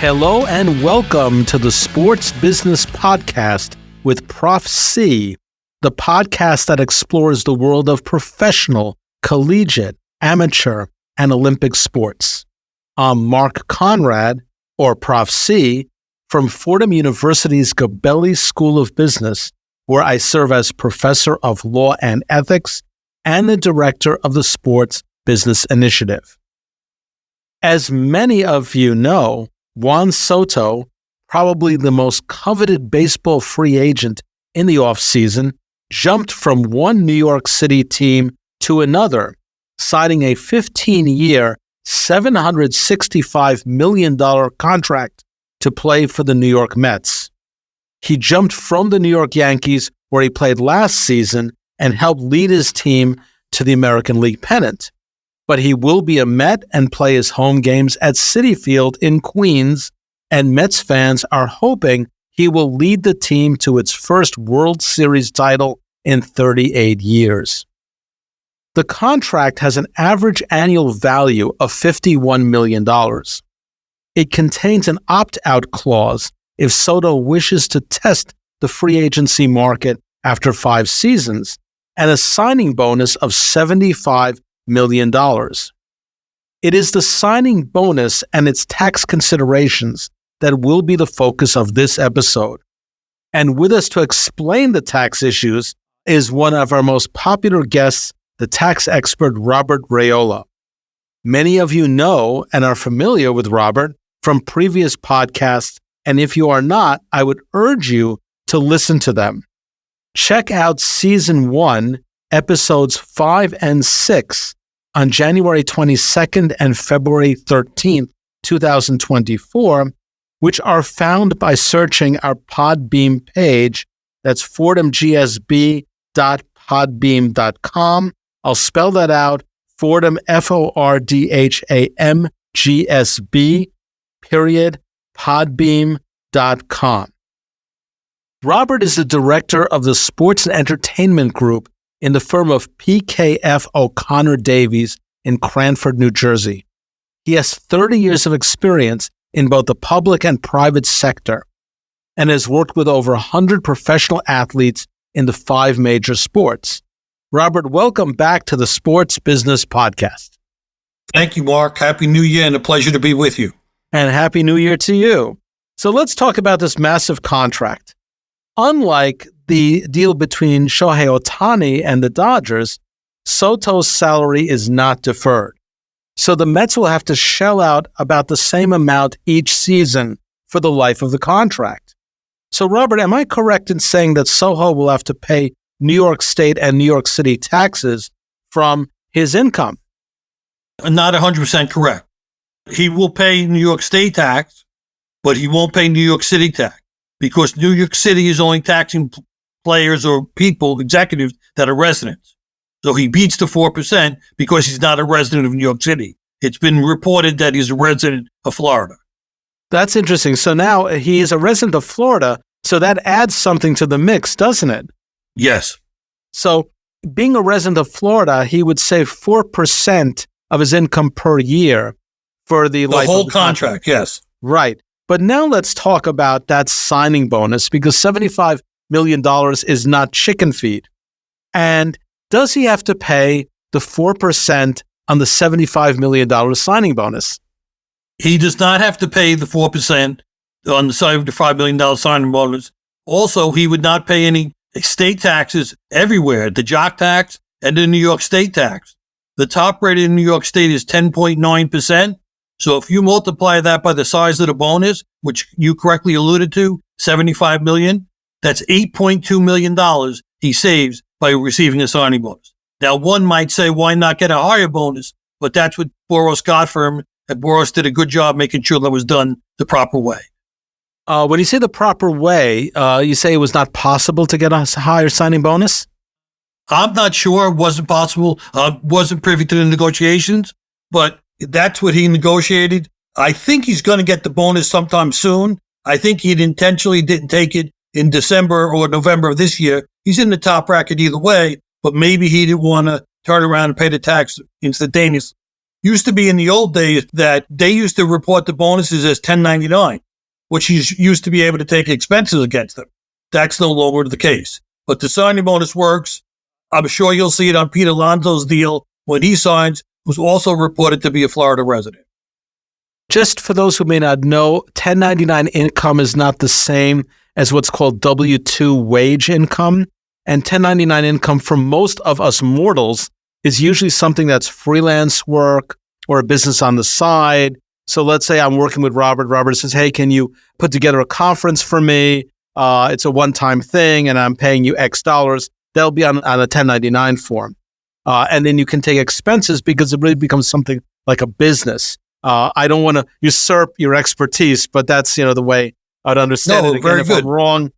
Hello and welcome to the Sports Business Podcast with Prof. C, the podcast that explores the world of professional, collegiate, amateur, and Olympic sports. I'm Mark Conrad, or Prof. C, from Fordham University's Gabelli School of Business, where I serve as Professor of Law and Ethics and the Director of the Sports Business Initiative. As many of you know, Juan Soto, probably the most coveted baseball free agent in the offseason, jumped from one New York City team to another, signing a 15-year, $765 million contract to play for the New York Mets. He jumped from the New York Yankees, where he played last season, and helped lead his team to the American League pennant. But he will be a Met and play his home games at Citi Field in Queens, and Mets fans are hoping he will lead the team to its first World Series title in 38 years. The contract has an average annual value of $51 million. It contains an opt-out clause if Soto wishes to test the free agency market after 5 seasons, and a signing bonus of $75 million. It is the signing bonus and its tax considerations that will be the focus of this episode. And with us to explain the tax issues is one of our most popular guests, the tax expert Robert Raiola. Many of you know and are familiar with Robert from previous podcasts, and if you are not, I would urge you to listen to them. Check out Season 1, Episodes 5 and 6 on January 22nd and February 13th, 2024, which are found by searching our Podbeam page. That's fordhamgsb.podbeam.com. I'll spell that out, Fordham, Fordham, GSB, Podbeam.com. Robert is the director of the Sports and Entertainment Group in the firm of PKF O'Connor Davies in Cranford, New Jersey. He has 30 years of experience in both the public and private sector and has worked with over 100 professional athletes in the 5 major sports. Robert, welcome back to the Sports Business Podcast. Thank you, Mark. Happy New Year and a pleasure to be with you. And Happy New Year to you. So let's talk about this massive contract. Unlike the deal between Shohei Ohtani and the Dodgers, Soto's salary is not deferred. So the Mets will have to shell out about the same amount each season for the life of the contract. So Robert, am I correct in saying that Soto will have to pay New York State and New York City taxes from his income? Not 100% correct. He will pay New York State tax, but he won't pay New York City tax because New York City is only taxing players or people, executives, that are residents. So he beats the 4% because he's not a resident of New York City. It's been reported that he's a resident of Florida. That's interesting. So now he is a resident of Florida, so that adds something to the mix, doesn't it? Yes. So being a resident of Florida, he would save 4% of his income per year for the life whole of the contract. Yes. Right. But now let's talk about that signing bonus, because $75 million is not chicken feed. And does he have to pay the 4% on the $75 million signing bonus? He does not have to pay the 4% on the $75 million signing bonus. Also, he would not pay any state taxes everywhere, the jock tax and the New York State tax. The top rate in New York State is 10.9%. So if you multiply that by the size of the bonus, which you correctly alluded to, $75 million, that's $8.2 million he saves by receiving a signing bonus. Now, one might say, why not get a higher bonus? But that's what Boros got for him, and Boros did a good job making sure that was done the proper way. When you say the proper way, you say it was not possible to get a higher signing bonus? I'm not sure. It wasn't possible. Wasn't privy to the negotiations, but that's what he negotiated. I think he's going to get the bonus sometime soon. I think he intentionally didn't take it in December or November of this year. He's in the top bracket either way, but maybe he didn't want to turn around and pay the tax instantaneously. Used to be in the old days that they used to report the bonuses as 1099, which used to be able to take expenses against them. That's no longer the case. But the signing bonus works. I'm sure you'll see it on Pete Alonso's deal when he signs, who's also reported to be a Florida resident. Just for those who may not know, 1099 income is not the same as what's called W-2 wage income. And 1099 income for most of us mortals is usually something that's freelance work or a business on the side. So let's say I'm working with Robert. Robert says, hey, can you put together a conference for me? It's a one-time thing and I'm paying you X dollars. They'll be on a 1099 form. And then you can take expenses because it really becomes something like a business. I don't want to usurp your expertise, but that's, the way I'd understand it. Again, very if good. I'm wrong,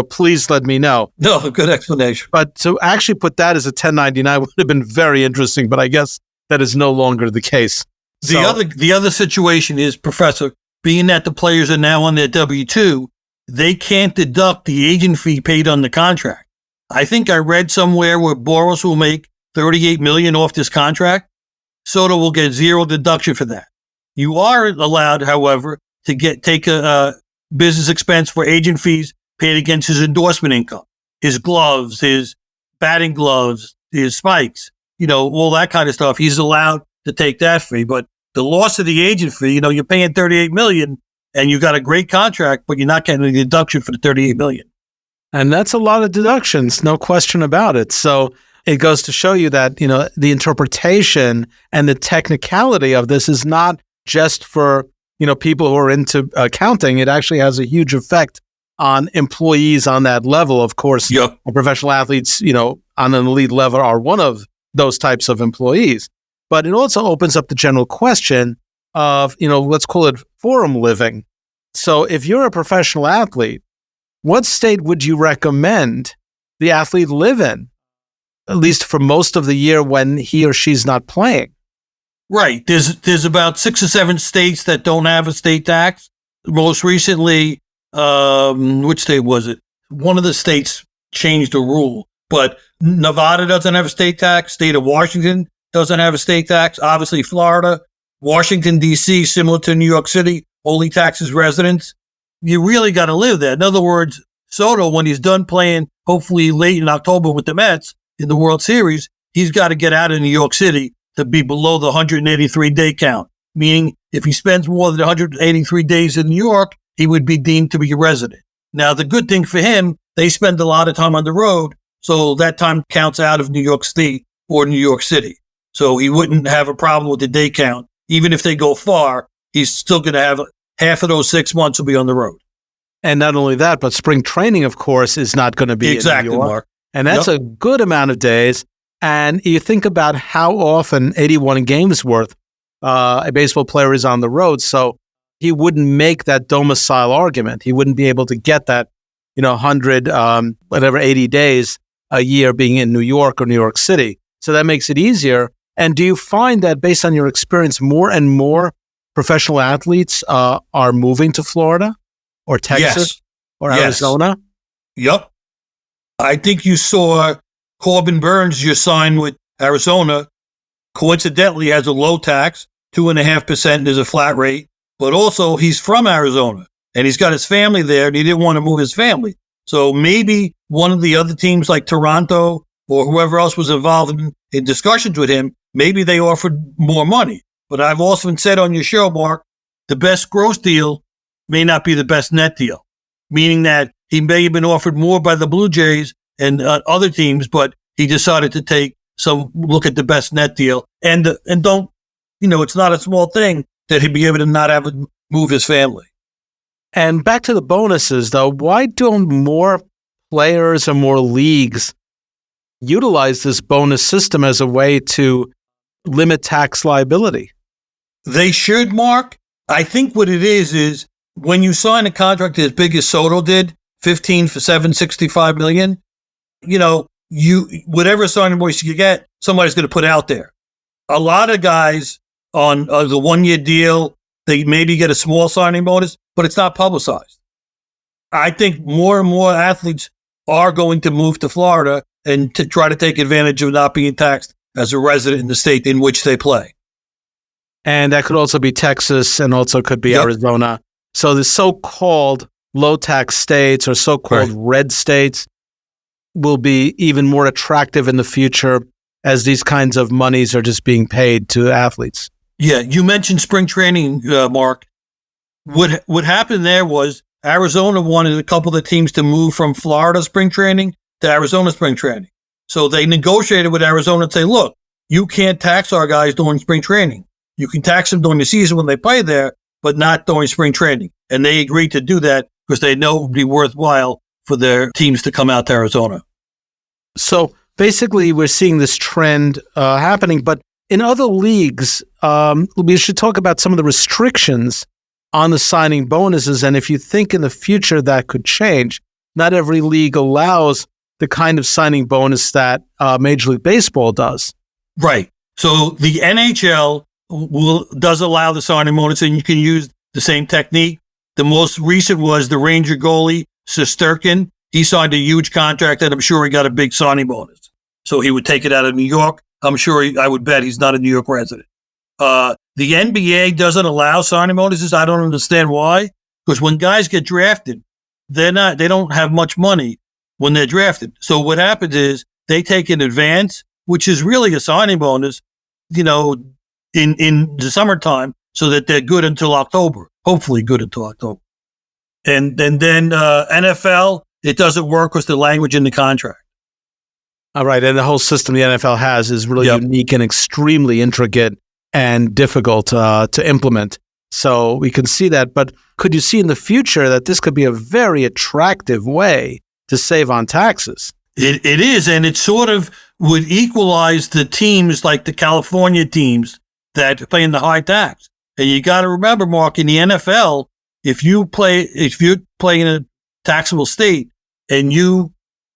please let me know. No, good explanation. But to actually put that as a 1099 would have been very interesting, but I guess that is no longer the case. The other situation is, Professor, being that the players are now on their W-2, they can't deduct the agent fee paid on the contract. I think I read somewhere where Boras will make $38 million off this contract. Soto will get zero deduction for that. You are allowed, however, to take a business expense for agent fees paid against his endorsement income, his gloves, his batting gloves, his spikes, all that kind of stuff. He's allowed to take that fee. But the loss of the agent fee, you're paying $38 million and you got a great contract, but you're not getting a deduction for the $38 million. And that's a lot of deductions, no question about it. So it goes to show you that, the interpretation and the technicality of this is not just for, people who are into accounting. It actually has a huge effect on employees on that level. Of course, Yep. Professional athletes, on an elite level are one of those types of employees. But it also opens up the general question of, let's call it forum living. So if you're a professional athlete, what state would you recommend the athlete live in, at least for most of the year when he or she's not playing? Right. There's about 6 or 7 states that don't have a state tax. Most recently, which state was it? One of the states changed the rule, but Nevada doesn't have a state tax. State of Washington doesn't have a state tax. Obviously, Florida, Washington, D.C., similar to New York City, only taxes residents. You really got to live there. In other words, Soto, when he's done playing, hopefully late in October with the Mets in the World Series, he's got to get out of New York City to be below the 183-day count. Meaning, if he spends more than 183 days in New York, he would be deemed to be a resident. Now, the good thing for him, they spend a lot of time on the road, so that time counts out of New York State or New York City. So he wouldn't have a problem with the day count. Even if they go far, he's still going to have half of those 6 months will be on the road. And not only that, but spring training, of course, is not going to be exactly, in New York. Mark. And that's a good amount of days. And you think about how often 81 games worth a baseball player is on the road. So he wouldn't make that domicile argument. He wouldn't be able to get that, 100, 80 days a year being in New York or New York City. So that makes it easier. And do you find that based on your experience, more and more professional athletes are moving to Florida or Texas or Arizona? Yep. I think you saw Corbin Burns just signed with Arizona. Coincidentally, has a low tax, 2.5% is a flat rate, but also he's from Arizona and he's got his family there and he didn't want to move his family. So maybe one of the other teams like Toronto or whoever else was involved in discussions with him, maybe they offered more money. But I've often said on your show, Mark, the best gross deal may not be the best net deal, meaning that he may have been offered more by the Blue Jays and other teams, but he decided to take some look at the best net deal. And don't, it's not a small thing that he'd be able to not have to move his family. And back to the bonuses, though, why don't more players or more leagues utilize this bonus system as a way to limit tax liability? They should, Mark. I think what it is when you sign a contract as big as Soto did, 15 for $765 million, whatever signing bonus you get, somebody's going to put out there. A lot of guys on the 1-year deal, they maybe get a small signing bonus, but it's not publicized. I think more and more athletes are going to move to Florida and to try to take advantage of not being taxed as a resident in the state in which they play. And that could also be Texas and also could be Arizona. So the so-called low-tax states or so-called red states will be even more attractive in the future as these kinds of monies are just being paid to athletes. Yeah, you mentioned spring training, Mark. What happened there was Arizona wanted a couple of teams to move from Florida spring training to Arizona spring training. So they negotiated with Arizona and say, look, you can't tax our guys during spring training. You can tax them during the season when they play there, but not during spring training. And they agreed to do that because they know it would be worthwhile for their teams to come out to Arizona. So basically, we're seeing this trend happening. But in other leagues, we should talk about some of the restrictions on the signing bonuses. And if you think in the future that could change, not every league allows the kind of signing bonus that Major League Baseball does. Right. So the NHL does allow the signing bonus, and you can use the same technique. The most recent was the Ranger goalie, Shesterkin. He signed a huge contract, and I'm sure he got a big signing bonus. So he would take it out of New York. I'm sure I would bet he's not a New York resident. The NBA doesn't allow signing bonuses. I don't understand why. Because when guys get drafted, they don't have much money when they're drafted. So what happens is they take an advance, which is really a signing bonus, in the summertime, so that they're good until October, hopefully good until October. And then NFL, it doesn't work with the language in the contract. All right. And the whole system the NFL has is really unique and extremely intricate and difficult to implement. So we can see that. But could you see in the future that this could be a very attractive way to save on taxes? It is. And it sort of would equalize the teams like the California teams that play in the high tax. And you got to remember, Mark, in the NFL, if you play in a taxable state and you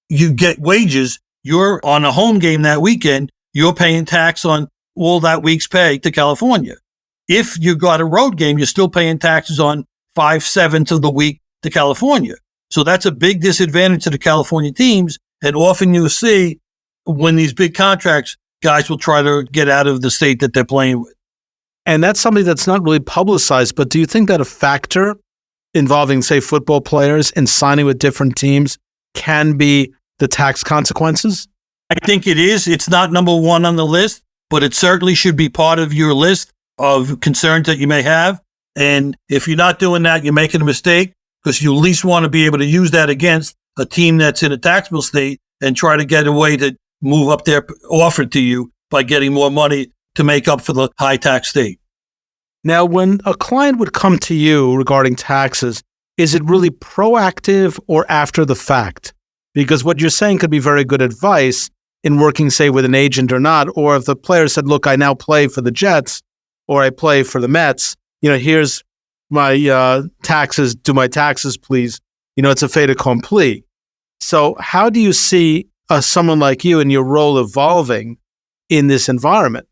get wages, you're on a home game that weekend, you're paying tax on all that week's pay to California. If you got a road game, you're still paying taxes on 5/7 of the week to California. So that's a big disadvantage to the California teams. And often you'll see when these big contracts, guys will try to get out of the state that they're playing with. And that's something that's not really publicized, but do you think that a factor involving, say, football players in signing with different teams can be the tax consequences? I think it is. It's not number one on the list, but it certainly should be part of your list of concerns that you may have. And if you're not doing that, you're making a mistake, because you at least want to be able to use that against a team that's in a taxable state and try to get a way to move up their offer to you by getting more money to make up for the high tax state. Now, when a client would come to you regarding taxes, is it really proactive or after the fact? Because what you're saying could be very good advice in working, say, with an agent or not. Or if the player said, look, I now play for the Jets or I play for the Mets, here's my taxes, do my taxes, please. It's a fait accompli. So how do you see someone like you and your role evolving in this environment?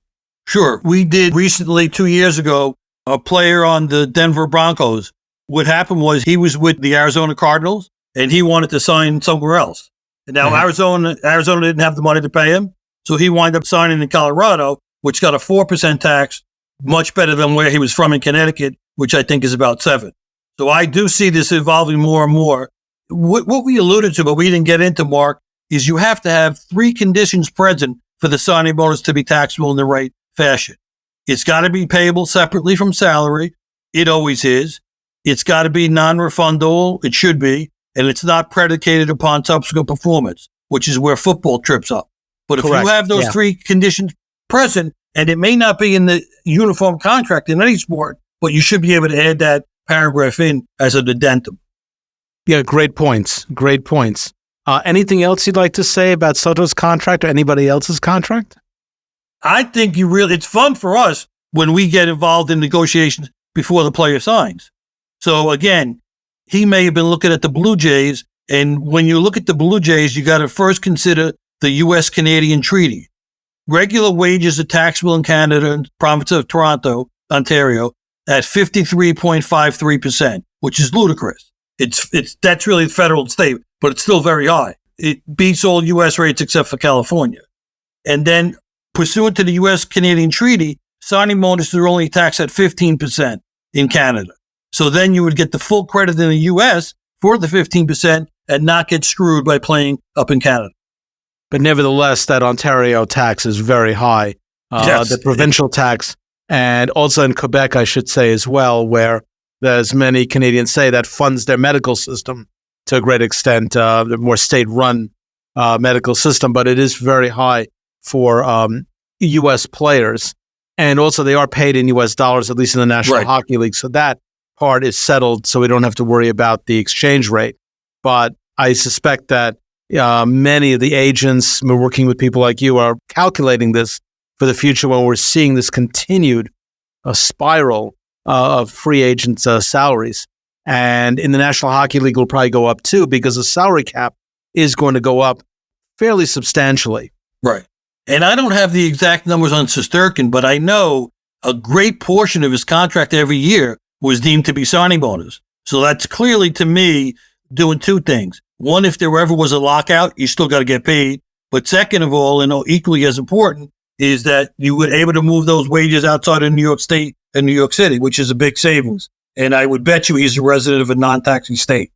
Sure. We did recently, 2 years ago, a player on the Denver Broncos. What happened was he was with the Arizona Cardinals and he wanted to sign somewhere else. And now Arizona didn't have the money to pay him. So he wound up signing in Colorado, which got a 4% tax, much better than where he was from in Connecticut, which I think is about 7%. So I do see this evolving more and more. What we alluded to, but we didn't get into, Mark, is you have to have 3 conditions present for the signing bonus to be taxable in the right fashion. It's got to be payable separately from salary. It always is. It's got to be non-refundable. It should be. And it's not predicated upon subsequent performance, which is where football trips up. But if you have those 3 conditions present, and it may not be in the uniform contract in any sport, but you should be able to add that paragraph in as an addendum. Yeah, great points. Great points. Anything else you'd like to say about Soto's contract or anybody else's contract? I think it's fun for us when we get involved in negotiations before the player signs. So again, he may have been looking at the Blue Jays, and when you look at the Blue Jays, you got to first consider the U.S.-Canadian treaty. Regular wages are taxable in Canada and the province of Toronto, Ontario, at 53.53%, which is ludicrous. That's really federal and state, but it's still very high. It beats all U.S. rates except for California. And then, pursuant to the U.S.-Canadian treaty, signing bonuses are only taxed at 15% in Canada. So then you would get the full credit in the U.S. for the 15% and not get screwed by playing up in Canada. But nevertheless, that Ontario tax is very high. Yes. The provincial tax, and also in Quebec, I should say as well, where, as many Canadians say, that funds their medical system to a great extent, the more state-run medical system. But it is very high for U.S. players. And also they are paid in U.S. dollars, at least in the National Hockey League. So that part is settled, so we don't have to worry about the exchange rate. But I suspect that many of the agents working with people like you are calculating this for the future when we're seeing this continued spiral of free agents' salaries. And in the National Hockey League, will probably go up too, because the salary cap is going to go up fairly substantially. Right. And I don't have the exact numbers on Shesterkin, but I know a great portion of his contract every year was deemed to be signing bonus. So that's clearly, to me, doing two things. One, if there ever was a lockout, you still got to get paid. But second of all, and equally as important, is that you were able to move those wages outside of New York State and New York City, which is a big savings. And I would bet you he's a resident of a non-taxing state.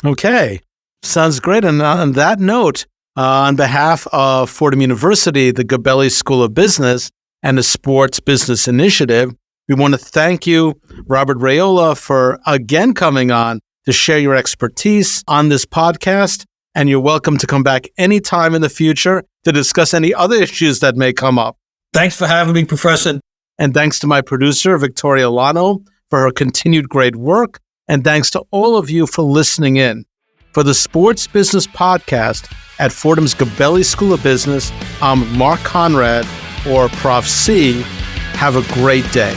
Okay. Sounds great. And on that note, on behalf of Fordham University, the Gabelli School of Business, and the Sports Business Initiative, we want to thank you, Robert Raiola, for again coming on to share your expertise on this podcast. And you're welcome to come back anytime in the future to discuss any other issues that may come up. Thanks for having me, Professor. And thanks to my producer, Victoria Lano, for her continued great work. And thanks to all of you for listening in. For the Sports Business Podcast at Fordham's Gabelli School of Business, I'm Mark Conrad, or Prof. C. Have a great day.